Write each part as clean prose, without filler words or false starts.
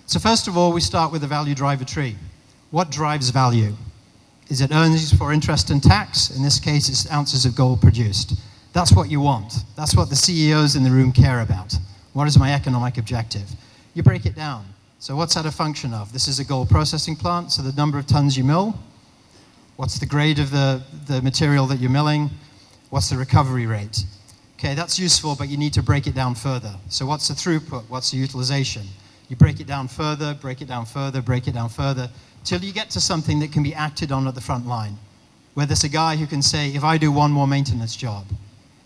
So first of all, we start with the value driver tree. What drives value? Is it earnings before interest and tax? In this case, it's ounces of gold produced. That's what you want. That's what the CEOs in the room care about. What is my economic objective? You break it down. So what's that a function of? This is a gold processing plant, so the number of tons you mill. What's the grade of the material that you're milling? What's the recovery rate? Okay, that's useful, but you need to break it down further. So what's the throughput? What's the utilization? You break it down further, break it down further, break it down further, till you get to something that can be acted on at the front line, where there's a guy who can say, if I do one more maintenance job,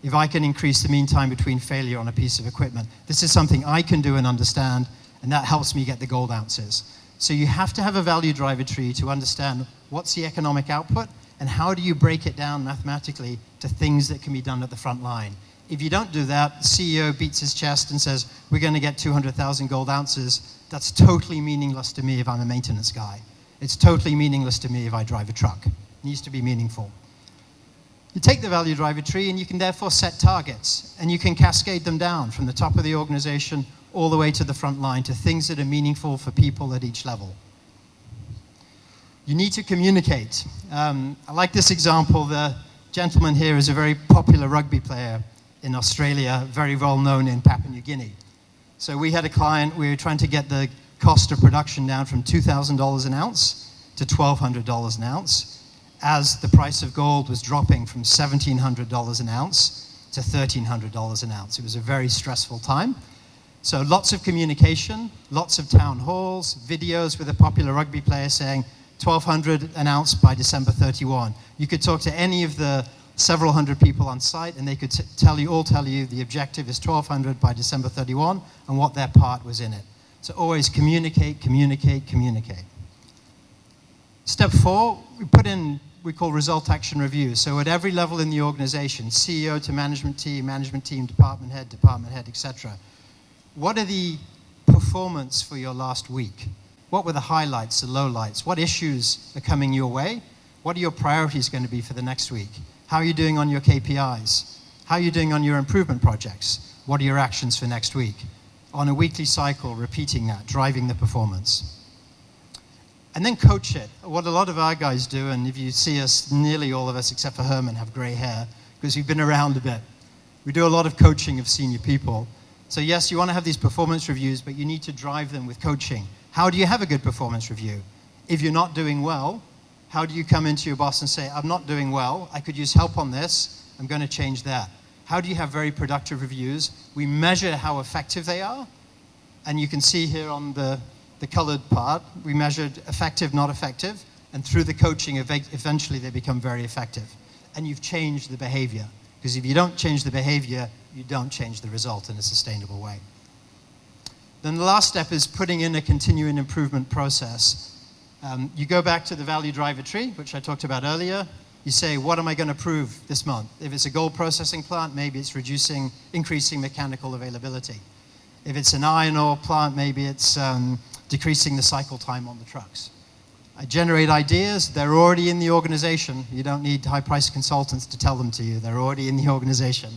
if I can increase the mean time between failure on a piece of equipment, this is something I can do and understand, and that helps me get the gold ounces. So you have to have a value driver tree to understand what's the economic output, and how do you break it down mathematically to things that can be done at the front line. If you don't do that, the CEO beats his chest and says, we're going to get 200,000 gold ounces. That's totally meaningless to me if I'm a maintenance guy. It's totally meaningless to me if I drive a truck. It needs to be meaningful. You take the value driver tree and you can therefore set targets, and you can cascade them down from the top of the organization all the way to the front line to things that are meaningful for people at each level. You need to communicate. I like this example. The gentleman here is a very popular rugby player in Australia, very well known in Papua New Guinea. So we had a client, we were trying to get the cost of production down from $2,000 an ounce to $1,200 an ounce, as the price of gold was dropping from $1,700 an ounce to $1,300 an ounce. It was a very stressful time. So lots of communication, lots of town halls, videos with a popular rugby player saying $1,200 an ounce by December 31. You could talk to any of the several hundred people on site, and they could tell you the objective is 1,200 by December 31 and what their part was in it. So always communicate, communicate, communicate. Step 4, we call result action review. So at every level in the organization, CEO to management team, department head, etc. What are the performance for your last week? What were the highlights, the lowlights? What issues are coming your way? What are your priorities going to be for the next week? How are you doing on your KPIs? How are you doing on your improvement projects? What are your actions for next week? On a weekly cycle, repeating that, driving the performance. And then coach it. What a lot of our guys do, and if you see us, nearly all of us except for Herman have gray hair, because we've been around a bit. We do a lot of coaching of senior people. So yes, you want to have these performance reviews, but you need to drive them with coaching. How do you have a good performance review? If you're not doing well, how do you come into your boss and say, I'm not doing well, I could use help on this, I'm going to change that? How do you have very productive reviews? We measure how effective they are, and you can see here on the colored part, we measured effective, not effective, and through the coaching, eventually they become very effective. And you've changed the behavior, because if you don't change the behavior, you don't change the result in a sustainable way. Then the last step is putting in a continuing improvement process. You go back to the value driver tree, which I talked about earlier. You say, what am I going to prove this month? If it's a gold processing plant, maybe it's increasing mechanical availability. If it's an iron ore plant, maybe it's decreasing the cycle time on the trucks. I generate ideas. They're already in the organization. You don't need high-priced consultants to tell them to you. They're already in the organization.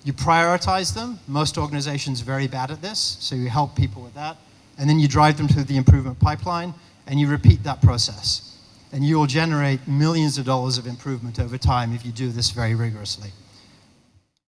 You prioritize them. Most organizations are very bad at this, so you help people with that. And then you drive them through the improvement pipeline, and you repeat that process. And you will generate millions of dollars of improvement over time if you do this very rigorously.